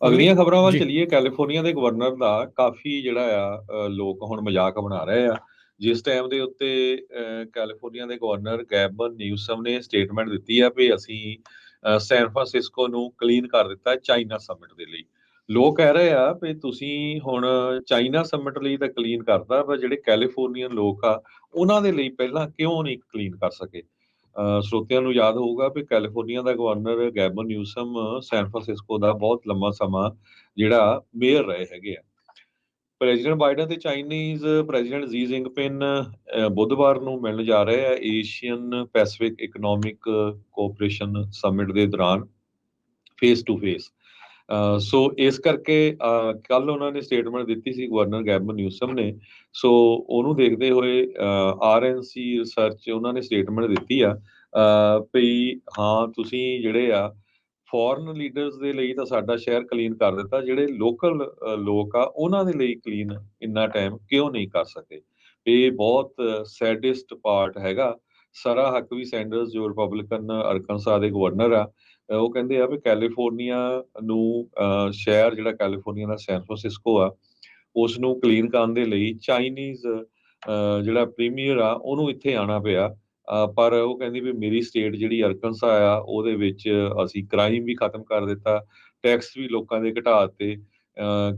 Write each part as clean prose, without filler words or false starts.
ਅਗਲੀਆਂ ਖਬਰਾਂ ਵੱਲ ਜੀ ਚੱਲੀਏ। ਕੈਲੀਫੋਰਨੀਆ ਦੇ ਗਵਰਨਰ ਦਾ ਕਾਫੀ ਜਿਹੜਾ ਆ ਲੋਕ ਹੁਣ ਮਜ਼ਾਕ ਬਣਾ ਰਹੇ ਆ। ਜਿਸ ਟਾਈਮ ਦੇ ਉੱਤੇ ਕੈਲੀਫੋਰਨੀਆ ਦੇ ਗਵਰਨਰ ਗੈਬਨ ਨਿਊਸਮ ਨੇ ਸਟੇਟਮੈਂਟ ਦਿੱਤੀ ਆ ਵੀ ਅਸੀਂ ਸੈਨ ਫਰਾਂਸਿਸਕੋ ਨੂੰ ਕਲੀਨ ਕਰ ਦਿੱਤਾ ਚਾਈਨਾ ਸਮਿਟ ਦੇ ਲਈ। ਲੋਕ ਕਹਿ ਰਹੇ ਆ ਵੀ ਤੁਸੀਂ ਹੁਣ ਚਾਈਨਾ ਸਮਿਟ ਲਈ ਤਾਂ ਕਲੀਨ ਕਰਤਾ, ਪਰ ਜਿਹੜੇ ਕੈਲੀਫੋਰਨੀਅਨ ਲੋਕ ਆ ਉਹਨਾਂ ਦੇ ਲਈ ਪਹਿਲਾਂ ਕਿਉਂ ਨਹੀਂ ਕਲੀਨ ਕਰ ਸਕੇ। ਸਰੋਤਿਆਂ ਨੂੰ ਯਾਦ ਹੋਊਗਾ ਵੀ ਕੈਲੀਫੋਰਨੀਆ ਦਾ governor Gavin Newsom San Francisco ਦਾ ਬਹੁਤ ਲੰਮਾ ਸਮਾਂ ਜਿਹੜਾ ਮੇਅਰ ਰਹੇ ਹੈਗੇ ਆ। ਪ੍ਰੈਜ਼ੀਡੈਂਟ ਬਾਈਡਨ ਤੇ ਚਾਈਨੀਜ਼ ਪ੍ਰੈਜ਼ੀਡੈਂਟ ਜ਼ੀ ਜਿੰਗਪਿਨ ਬੁੱਧਵਾਰ ਨੂੰ ਮਿਲਣ ਜਾ ਰਹੇ ਆ Asian Pacific Economic Cooperation summit ਦੇ ਦੌਰਾਨ ਫੇਸ ਟੂ ਫੇਸ। ਸੋ ਇਸ ਕਰਕੇ ਕੱਲ ਉਹਨਾਂ ਨੇ ਸਟੇਟਮੈਂਟ ਦਿੱਤੀ ਸੀ ਗਵਰਨਰ ਗੈਬਨ ਨਿਊਸਮ ਨੇ। ਸੋ ਉਹਨੂੰ ਦੇਖਦੇ ਹੋਏ ਆਰਐਨਸੀ ਰਿਸਰਚ ਉਹਨਾਂ ਨੇ ਸਟੇਟਮੈਂਟ ਦਿੱਤੀ ਆ ਵੀ ਹਾਂ ਤੁਸੀਂ ਜਿਹੜੇ ਆ ਫੋਰਨ ਲੀਡਰਸ ਦੇ ਲਈ ਤਾਂ ਸਾਡਾ ਸ਼ਹਿਰ ਕਲੀਨ ਕਰ ਦਿੱਤਾ, ਜਿਹੜੇ ਲੋਕਲ ਲੋਕ ਆ ਉਹਨਾਂ ਦੇ ਲਈ ਕਲੀਨ ਇੰਨਾ ਟਾਈਮ ਕਿਉਂ ਨਹੀਂ ਕਰ ਸਕੇ। ਇਹ ਬਹੁਤ ਸੈਡਿਸਟ ਪਾਰਟ ਹੈਗਾ। ਸਰਾ ਹਕਵੀ ਸੈਂਡਰਸ ਜੋ ਰਿਪਬਲਿਕਨ ਅਰਕਨਸਾ ਦੇ ਗਵਰਨਰ ਆ, ਉਹ ਕਹਿੰਦੇ ਆ ਵੀ ਕੈਲੀਫੋਰਨੀਆ ਨੂੰ ਸ਼ਹਿਰ ਜਿਹੜਾ ਕੈਲੀਫੋਰਨੀਆ ਦਾ ਸੈਨ ਫਰਾਂਸਿਸਕੋ ਆ ਉਸ ਨੂੰ ਕਲੀਨ ਕਰਨ ਦੇ ਲਈ ਚਾਈਨੀਜ਼ ਜਿਹੜਾ ਪ੍ਰੀਮੀਅਰ ਆ ਉਹਨੂੰ ਇੱਥੇ ਆਉਣਾ ਪਿਆ। ਪਰ ਉਹ ਕਹਿੰਦੀ ਵੀ ਮੇਰੀ ਸਟੇਟ ਜਿਹੜੀ ਅਰਕਨਸਾ ਆ ਉਹਦੇ ਵਿੱਚ ਅਸੀਂ ਕ੍ਰਾਈਮ ਵੀ ਖਤਮ ਕਰ ਦਿੱਤਾ, ਟੈਕਸ ਵੀ ਲੋਕਾਂ ਦੇ ਘਟਾ ਦਿੱਤੇ,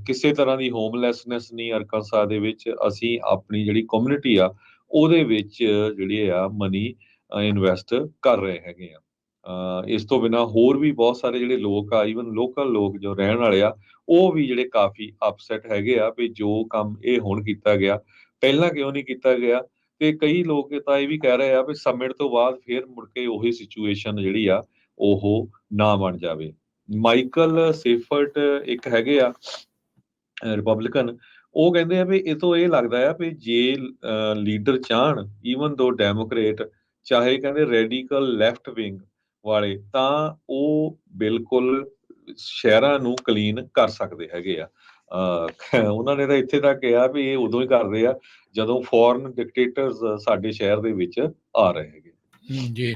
ਕਿਸੇ ਤਰ੍ਹਾਂ ਦੀ ਹੋਮਲੈਸਨੈਸ ਨਹੀਂ ਅਰਕਨਸਾ ਦੇ ਵਿੱਚ। ਅਸੀਂ ਆਪਣੀ ਜਿਹੜੀ ਕਮਿਊਨਿਟੀ ਆ ਉਹਦੇ ਵਿੱਚ ਜਿਹੜੇ ਆ ਮਨੀ ਇਨਵੈਸਟ ਕਰ ਰਹੇ ਹੈਗੇ ਆ। ਇਸ ਤੋਂ ਬਿਨਾਂ ਹੋਰ ਵੀ ਬਹੁਤ ਸਾਰੇ ਜਿਹੜੇ ਲੋਕ ਆ, ਈਵਨ ਲੋਕਲ ਲੋਕ ਜੋ ਰਹਿਣ ਵਾਲੇ ਆ, ਉਹ ਵੀ ਜਿਹੜੇ ਕਾਫੀ ਅਪਸੈਟ ਹੈਗੇ ਆ ਵੀ ਜੋ ਕੰਮ ਇਹ ਹੁਣ ਕੀਤਾ ਗਿਆ ਪਹਿਲਾਂ ਕਿਉਂ ਨਹੀਂ ਕੀਤਾ ਗਿਆ। ਤੇ ਕਈ ਲੋਕ ਤਾਂ ਇਹ ਵੀ ਕਹਿ ਰਹੇ ਆ ਵੀ ਸਮਿਟ ਤੋਂ ਬਾਅਦ ਫਿਰ ਮੁੜ ਕੇ ਉਹੀ ਸਿਚੁਏਸ਼ਨ ਜਿਹੜੀ ਆ ਉਹ ਨਾ ਬਣ ਜਾਵੇ। ਮਾਈਕਲ ਸੇਫਰਟ ਇੱਕ ਹੈਗੇ ਆ ਰਿਪਬਲਿਕਨ, ਉਹ ਕਹਿੰਦੇ ਆ ਵੀ ਇਹ ਤੋਂ ਇਹ ਲੱਗਦਾ ਆ ਵੀ ਜੇ ਲੀਡਰ ਚਾਹਣ, ਈਵਨ ਦੋ ਡੈਮੋਕ੍ਰੇਟ ਚਾਹੇ ਕਹਿੰਦੇ ਰੈਡੀਕਲ ਲੈਫਟ ਵਿੰਗ ਵਾਲੇ, ਤਾਂ ਉਹ ਬਿਲਕੁਲ ਸ਼ਹਿਰਾਂ ਨੂੰ ਕਲੀਨ ਕਰ ਸਕਦੇ ਹੈਗੇ ਆ। ਉਹਨਾਂ ਨੇ ਤਾਂ ਇੱਥੇ ਤੱਕ ਕਿਹਾ ਵੀ ਇਹ ਉਦੋਂ ਹੀ ਕਰਦੇ ਆ ਜਦੋਂ ਫੋਰਨ ਡਿਕਟੇਟਰਸ ਸਾਡੇ ਸ਼ਹਿਰ ਦੇ ਵਿੱਚ ਆ ਰਹੇ ਹੈਗੇ। ਜੀ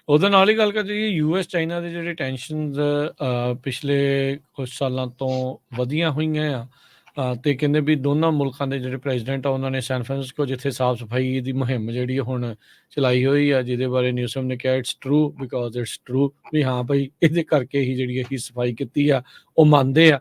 ਉਹਦੇ ਨਾਲ ਹੀ ਗੱਲ ਕਰੀਏ, ਯੂਐਸ ਚਾਈਨਾ ਦੇ ਜਿਹੜੇ ਟੈਨਸ਼ਨਸ ਪਿਛਲੇ ਕੁਝ ਸਾਲਾਂ ਤੋਂ ਵਧੀਆਂ ਹੋਈਆਂ ਆ। ਤੇ ਕਹਿੰਦੇ ਵੀ ਦੋਨਾਂ ਮੁਲਕਾਂ ਦੇ ਜਿਹੜੇ ਪ੍ਰੈਜ਼ੀਡੈਂਟ ਆ ਉਹਨਾਂ ਨੇ ਸੈਨ ਫਰਾਂਸਿਸਕੋ ਜਿੱਥੇ ਸਾਫ਼ ਸਫਾਈ ਦੀ ਮੁਹਿੰਮ ਜਿਹੜੀ ਹੁਣ ਚਲਾਈ ਹੋਈ ਆ, ਜਿਹਦੇ ਬਾਰੇ ਨਿਊਸਮ ਨੇ ਕਿਹਾ it's true because it's true, ਵੀ ਹਾਂ ਭਾਈ ਇਹਦੇ ਕਰਕੇ ਹੀ ਜਿਹੜੀ ਅਸੀਂ ਸਫਾਈ ਕੀਤੀ ਆ। ਉਹ ਮੰਨਦੇ ਆ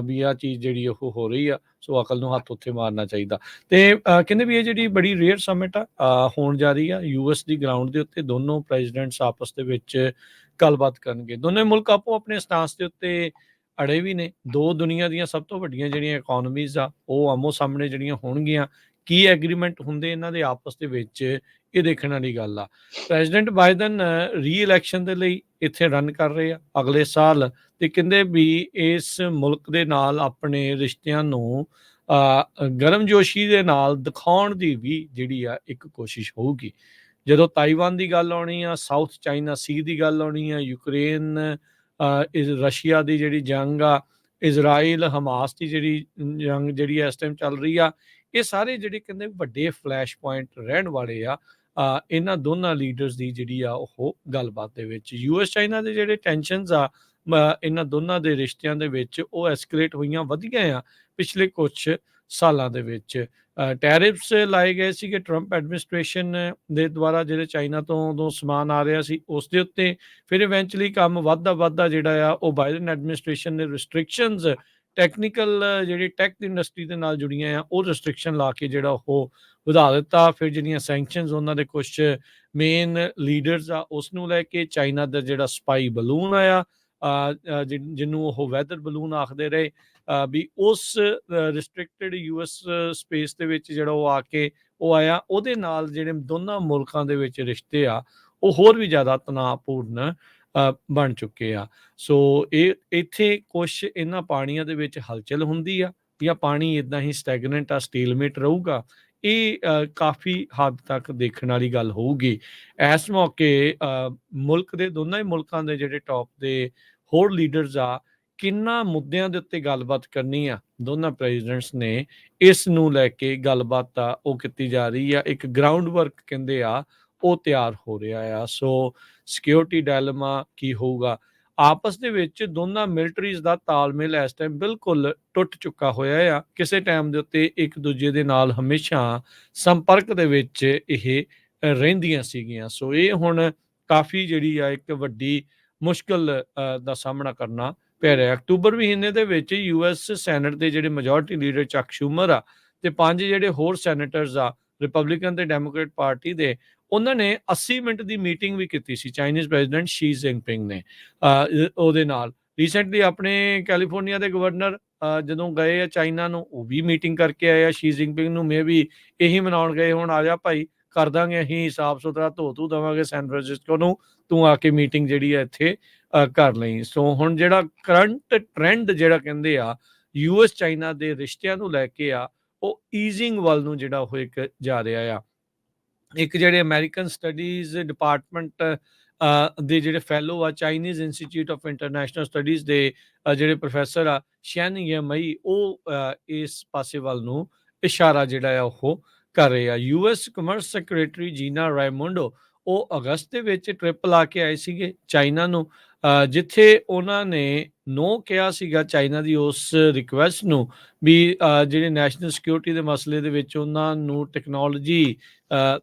ਵੀ ਆਹ ਚੀਜ਼ ਜਿਹੜੀ ਉਹ ਹੋ ਰਹੀ ਆ, ਸੋ ਅਕਲ ਨੂੰ ਹੱਥ ਉੱਥੇ ਮਾਰਨਾ ਚਾਹੀਦਾ। ਤੇ ਕਹਿੰਦੇ ਵੀ ਇਹ ਜਿਹੜੀ ਬੜੀ ਰੇਅਰ ਸਮਿਟ ਆ ਹੋਣ ਜਾ ਰਹੀ ਆ ਯੂਐਸ ਦੀ ਗਰਾਊਂਡ ਦੇ ਉੱਤੇ। ਦੋਨੋਂ ਪ੍ਰੈਜ਼ੀਡੈਂਟਸ ਆਪਸ ਦੇ ਵਿੱਚ ਗੱਲਬਾਤ ਕਰਨਗੇ। ਦੋਨੇ ਮੁਲਕ ਆਪੋ ਆਪਣੇ ਸਟਾਂਸ ਦੇ ਉੱਤੇ ਅੜੇ ਵੀ ਨੇ। ਦੋ ਦੁਨੀਆ ਦੀਆਂ ਸਭ ਤੋਂ ਵੱਡੀਆਂ ਜਿਹੜੀਆਂ ਇਕੋਨਮੀਜ਼ ਆ ਉਹ ਆਮੋ ਸਾਹਮਣੇ ਜਿਹੜੀਆਂ ਹੋਣਗੀਆਂ। ਕੀ ਐਗਰੀਮੈਂਟ ਹੁੰਦੇ ਇਹਨਾਂ ਦੇ ਆਪਸ ਦੇ ਵਿੱਚ, ਇਹ ਦੇਖਣ ਵਾਲੀ ਗੱਲ ਆ। ਪ੍ਰੈਜ਼ੀਡੈਂਟ ਬਾਈਡਨ ਰੀ ਇਲੈਕਸ਼ਨ ਦੇ ਲਈ ਇੱਥੇ ਰਨ ਕਰ ਰਹੇ ਆ ਅਗਲੇ ਸਾਲ, ਤੇ ਕਹਿੰਦੇ ਵੀ ਇਸ ਮੁਲਕ ਦੇ ਨਾਲ ਆਪਣੇ ਰਿਸ਼ਤਿਆਂ ਨੂੰ ਗਰਮਜੋਸ਼ੀ ਦੇ ਨਾਲ ਦਿਖਾਉਣ ਦੀ ਵੀ ਜਿਹੜੀ ਆ ਇੱਕ ਕੋਸ਼ਿਸ਼ ਹੋਊਗੀ। ਜਦੋਂ ਤਾਈਵਾਨ ਦੀ ਗੱਲ ਆਉਣੀ ਆ, ਸਾਊਥ ਚਾਈਨਾ ਸੀ ਦੀ ਗੱਲ ਆਉਣੀ ਆ, ਯੂਕਰੇਨ ਰਸ਼ੀਆ ਦੀ ਜਿਹੜੀ ਜੰਗ ਆ, ਇਜ਼ਰਾਈਲ ਹਮਾਸ ਦੀ ਜਿਹੜੀ ਜੰਗ ਜਿਹੜੀ ਇਸ ਟਾਈਮ ਚੱਲ ਰਹੀ ਆ, ਇਹ ਸਾਰੇ ਜਿਹੜੇ ਕਹਿੰਦੇ ਵੱਡੇ ਫਲੈਸ਼ ਪੁਆਇੰਟ ਰਹਿਣ ਵਾਲੇ ਆ ਇਹਨਾਂ ਦੋਨਾਂ ਲੀਡਰਸ ਦੀ ਜਿਹੜੀ ਆ ਉਹ ਗੱਲਬਾਤ ਦੇ ਵਿੱਚ। ਯੂਐਸ ਚਾਈਨਾ ਦੇ ਜਿਹੜੇ ਟੈਨਸ਼ਨਸ ਆ ਇਹਨਾਂ ਦੋਨਾਂ ਦੇ ਰਿਸ਼ਤਿਆਂ ਦੇ ਵਿੱਚ ਉਹ ਐਸਕਲੇਟ ਹੋਈਆਂ ਵਧੀਆਂ ਆ ਪਿਛਲੇ ਕੁਛ ਸਾਲਾਂ ਦੇ ਵਿੱਚ। ਟੈਰਿਫਸ ਲਾਏ ਗਏ ਸੀਗੇ ਟਰੰਪ ਐਡਮਿਨਿਸਟ੍ਰੇਸ਼ਨ ਦੇ ਦੁਆਰਾ, ਜਿਹੜੇ ਚਾਈਨਾ ਤੋਂ ਉਦੋਂ ਸਮਾਨ ਆ ਰਿਹਾ ਸੀ ਉਸ ਦੇ ਉੱਤੇ। ਫਿਰ ਇਵੈਂਚੁਅਲੀ ਕੰਮ ਵੱਧਦਾ ਜਿਹੜਾ ਆ ਉਹ ਬਾਈਡਨ ਐਡਮਿਨਿਸਟ੍ਰੇਸ਼ਨ ਨੇ ਰਿਸਟ੍ਰਿਕਸ਼ਨਸ ਟੈਕਨੀਕਲ ਜਿਹੜੀ ਟੈਕ ਇੰਡਸਟਰੀ ਦੇ ਨਾਲ ਜੁੜੀਆਂ ਆ ਉਹ ਰਿਸਟ੍ਰਿਕਸ਼ਨ ਲਾ ਕੇ ਜਿਹੜਾ ਉਹ ਵਧਾ ਦਿੱਤਾ। ਫਿਰ ਜਿਹੜੀਆਂ ਸੈਂਕਸ਼ਨਸ ਉਹਨਾਂ ਦੇ ਕੁਛ ਮੇਨ ਲੀਡਰਸ ਆ ਉਸ ਨੂੰ ਲੈ ਕੇ, ਚਾਈਨਾ ਦਾ ਜਿਹੜਾ ਸਪਾਈ ਬਲੂਨ ਆਇਆ ਜਿਹਨੂੰ ਉਹ ਵੈਦਰ ਬਲੂਨ ਆਖਦੇ ਰਹੇ, ਵੀ ਉਸ ਰਿਸਟ੍ਰਿਕਟਡ ਯੂਐਸ ਸਪੇਸ ਦੇ ਵਿੱਚ ਜਿਹੜਾ ਉਹ ਆ ਕੇ ਉਹ ਆਇਆ, ਉਹਦੇ ਨਾਲ ਜਿਹੜੇ ਦੋਨਾਂ ਮੁਲਕਾਂ ਦੇ ਵਿੱਚ ਰਿਸ਼ਤੇ ਆ ਉਹ ਹੋਰ ਵੀ ਜ਼ਿਆਦਾ ਤਣਾਅਪੂਰਨ ਬਣ ਚੁੱਕੇ ਆ। ਸੋ ਇਹ ਇੱਥੇ ਕੁਛ ਇਹਨਾਂ ਪਾਣੀਆਂ ਦੇ ਵਿੱਚ ਹਲਚਲ ਹੁੰਦੀ ਆ ਜਾਂ ਪਾਣੀ ਇੱਦਾਂ ਹੀ ਸਟੈਗਨੈਂਟ ਆ, ਸਟੇਲਮੇਟ ਰਹੂਗਾ, ਇਹ ਕਾਫੀ ਹੱਦ ਤੱਕ ਦੇਖਣ ਵਾਲੀ ਗੱਲ ਹੋਊਗੀ। ਇਸ ਮੌਕੇ ਮੁਲਕ ਦੇ ਦੋਨਾਂ ਹੀ ਮੁਲਕਾਂ ਦੇ ਜਿਹੜੇ ਟੌਪ ਦੇ ਹੋਰ ਲੀਡਰਸ ਆ ਕਿੰਨਾ ਮੁੱਦਿਆਂ ਦੇ ਉੱਤੇ ਗੱਲਬਾਤ ਕਰਨੀ ਆ ਦੋਨਾਂ ਪ੍ਰੈਜ਼ੀਡੈਂਟਸ ਨੇ, ਇਸ ਨੂੰ ਲੈ ਕੇ ਗੱਲਬਾਤ ਆ ਉਹ ਕੀਤੀ ਜਾ ਰਹੀ ਆ। ਇੱਕ ਗਰਾਊਂਡ ਵਰਕ ਕਹਿੰਦੇ ਆ ਉਹ ਤਿਆਰ ਹੋ ਰਿਹਾ ਆ। ਸੋ ਸਿਕਿਉਰਿਟੀ ਡਾਇਲਮਾ ਕੀ ਹੋਊਗਾ, ਆਪਸ ਦੇ ਵਿੱਚ ਦੋਨਾਂ ਮਿਲਟਰੀਜ਼ ਦਾ ਤਾਲਮੇਲ ਇਸ ਟਾਈਮ ਬਿਲਕੁਲ ਟੁੱਟ ਚੁੱਕਾ ਹੋਇਆ ਆ। ਕਿਸੇ ਟਾਈਮ ਦੇ ਉੱਤੇ ਇੱਕ ਦੂਜੇ ਦੇ ਨਾਲ ਹਮੇਸ਼ਾ ਸੰਪਰਕ ਦੇ ਵਿੱਚ ਇਹ ਰਹਿੰਦੀਆਂ ਸੀਗੀਆਂ। ਸੋ ਇਹ ਹੁਣ ਕਾਫੀ ਜਿਹੜੀ ਆ ਇੱਕ ਵੱਡੀ ਮੁਸ਼ਕਲ ਦਾ ਸਾਹਮਣਾ ਕਰਨਾ ਪੈ ਰਿਹਾ। ਅਕਤੂਬਰ ਮਹੀਨੇ ਦੇ ਵਿੱਚ US ਸੈਨੇਟ ਦੇ ਜਿਹੜੇ ਮੈਜੋਰਟੀ ਲੀਡਰ ਚੱਕ ਸ਼ੂਮਰ ਆ ਤੇ 5 ਜਿਹੜੇ ਹੋਰ ਸੈਨੇਟਰਸ ਆ ਰਿਪਬਲਿਕਨ ਤੇ ਡੈਮੋਕ੍ਰੇਟ ਪਾਰਟੀ ਦੇ, ਉਹਨਾਂ ਨੇ 80 ਮਿੰਟ ਦੀ ਮੀਟਿੰਗ ਵੀ ਕੀਤੀ ਸੀ ਚਾਈਨੀਜ਼ ਪ੍ਰੈਜ਼ੀਡੈਂਟ ਸ਼ੀ ਜਿਨਪਿੰਗ ਨੇ ਉਹਦੇ ਨਾਲ। ਰੀਸੈਂਟਲੀ ਆਪਣੇ ਕੈਲੀਫੋਰਨੀਆ ਦੇ ਗਵਰਨਰ ਜਦੋਂ ਗਏ ਆ ਚਾਈਨਾ ਨੂੰ, ਉਹ ਵੀ ਮੀਟਿੰਗ ਕਰਕੇ ਆਏ ਆ ਸ਼ੀ ਜਿਨਪਿੰਗ ਨੂੰ। ਮੇ ਵੀ ਇਹੀ ਮਨਾਉਣ ਗਏ ਹੁਣ, ਆ ਜਾ ਭਾਈ ਕਰ ਦਾਂਗੇ ਅਸੀਂ ਸਾਫ ਸੁਥਰਾ, ਧੋ ਧੂ ਦੇਵਾਂਗੇ ਸੈਨ ਫਰਾਂਸਿਸਕੋ ਨੂੰ, ਤੂੰ ਆ ਕੇ ਮੀਟਿੰਗ ਜਿਹੜੀ ਆ ਇੱਥੇ ਕਰ ਲਈ। ਸੋ ਹੁਣ ਜਿਹੜਾ ਕਰੰਟ ਟ੍ਰੈਂਡ ਜਿਹੜਾ ਕਹਿੰਦੇ ਆ US ਚਾਈਨਾ ਦੇ ਰਿਸ਼ਤਿਆਂ ਨੂੰ ਲੈ ਕੇ ਆ, ਉਹ ਈਜ਼ਿੰਗ ਵੱਲ ਨੂੰ ਜਿਹੜਾ ਉਹ ਇੱਕ ਜਾ ਰਿਹਾ ਆ। ਇੱਕ ਜਿਹੜੇ ਅਮਰੀਕਨ ਸਟੱਡੀਜ਼ ਡਿਪਾਰਟਮੈਂਟ ਦੇ ਜਿਹੜੇ ਫੈਲੋ ਆ Chinese institute of international studies ਦੇ ਜਿਹੜੇ ਪ੍ਰੋਫੈਸਰ ਆ ਸ਼ੈਨ ਯਮਈ, ਉਹ ਇਸ ਪਾਸੇ ਵੱਲ ਨੂੰ ਇਸ਼ਾਰਾ ਜਿਹੜਾ ਆ ਉਹ ਕਰ ਰਹੇ ਆ। US ਕਮਰਸ ਸੈਕਟਰੀ ਜੀਨਾ ਰਾਇਮੋਂਡੋ, ਉਹ ਅਗਸਤ ਦੇ ਵਿੱਚ ਟ੍ਰਿਪ ਲਾ ਕੇ ਆਏ ਸੀਗੇ ਚਾਈਨਾ ਨੂੰ, ਜਿੱਥੇ ਉਹਨਾਂ ਨੇ ਨੋ ਕਿਹਾ ਸੀਗਾ ਚਾਈਨਾ ਦੀ ਉਸ ਰਿਕੁਐਸਟ ਨੂੰ ਵੀ ਜਿਹੜੇ ਨੈਸ਼ਨਲ ਸਿਕਿਉਰਿਟੀ ਦੇ ਮਸਲੇ ਦੇ ਵਿੱਚ ਉਹਨਾਂ ਨੂੰ ਟੈਕਨੋਲੋਜੀ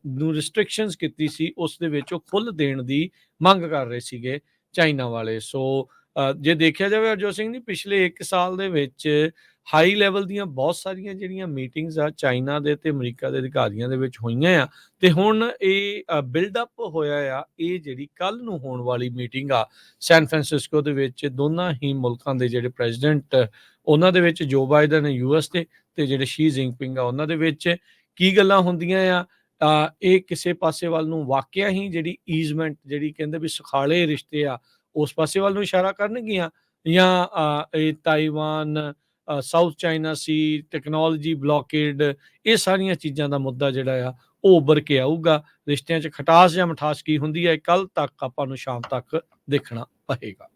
ਨੂੰ ਰਿਸਟ੍ਰਿਕਸ਼ਨਸ ਕੀਤੀ ਸੀ, ਉਸ ਦੇ ਵਿੱਚ ਉਹ ਖੁੱਲ੍ਹ ਦੇਣ ਦੀ ਮੰਗ ਕਰ ਰਹੇ ਸੀਗੇ ਚਾਈਨਾ ਵਾਲੇ। ਸੋ ਜੇ ਦੇਖਿਆ ਜਾਵੇ ਹਰਜੋਤ ਸਿੰਘ ਜੀ, ਪਿਛਲੇ 1 ਸਾਲ ਦੇ ਵਿੱਚ ਹਾਈ ਲੈਵਲ ਦੀਆਂ ਬਹੁਤ ਸਾਰੀਆਂ ਜਿਹੜੀਆਂ ਮੀਟਿੰਗਸ ਆ ਚਾਈਨਾ ਦੇ ਤੇ ਅਮਰੀਕਾ ਦੇ ਅਧਿਕਾਰੀਆਂ ਦੇ ਵਿੱਚ ਹੋਈਆਂ ਆ, ਤੇ ਹੁਣ ਇਹ ਬਿਲਡਅਪ ਹੋਇਆ ਆ ਇਹ ਜਿਹੜੀ ਕੱਲ ਨੂੰ ਹੋਣ ਵਾਲੀ ਮੀਟਿੰਗ ਆ ਸੈਨ ਫਰਾਂਸਿਸਕੋ ਦੇ ਵਿੱਚ ਦੋਨਾਂ ਹੀ ਮੁਲਕਾਂ ਦੇ ਜਿਹੜੇ ਪ੍ਰੈਜ਼ੀਡੈਂਟ, ਉਹਨਾਂ ਦੇ ਵਿੱਚ ਜੋ ਬਾਈਡਨ US ਦੇ ਤੇ ਜਿਹੜੇ ਸ਼ੀ ਜਿਨਪਿੰਗ ਆ ਉਹਨਾਂ ਦੇ ਵਿੱਚ ਕੀ ਗੱਲਾਂ ਹੁੰਦੀਆਂ ਆ। ਇਹ ਕਿਸੇ ਪਾਸੇ ਵੱਲ ਨੂੰ ਵਾਕਿਆ ਹੀ ਜਿਹੜੀ ਈਜ਼ਮੈਂਟ, ਜਿਹੜੀ ਕਹਿੰਦੇ ਵੀ ਸੁਖਾਲੇ ਰਿਸ਼ਤੇ ਆ, ਉਸ ਪਾਸੇ ਵੱਲ ਨੂੰ ਇਸ਼ਾਰਾ ਕਰਨਗੀਆਂ, ਜਾਂ ਇਹ ਤਾਈਵਾਨ, ਸਾਊਥ ਚਾਈਨਾ ਸੀ, ਟੈਕਨੋਲੋਜੀ ਬਲੋਕੇਡ, ਇਹ ਸਾਰੀਆਂ ਚੀਜ਼ਾਂ ਦਾ ਮੁੱਦਾ ਜਿਹੜਾ ਆ ਉਹ ਉੱਭਰ ਕੇ ਆਊਗਾ। ਰਿਸ਼ਤਿਆਂ 'ਚ ਖਟਾਸ ਜਾਂ ਮਿਠਾਸ ਕੀ ਹੁੰਦੀ ਹੈ, ਕੱਲ ਤੱਕ ਆਪਾਂ ਨੂੰ ਸ਼ਾਮ ਤੱਕ ਦੇਖਣਾ ਪਏਗਾ।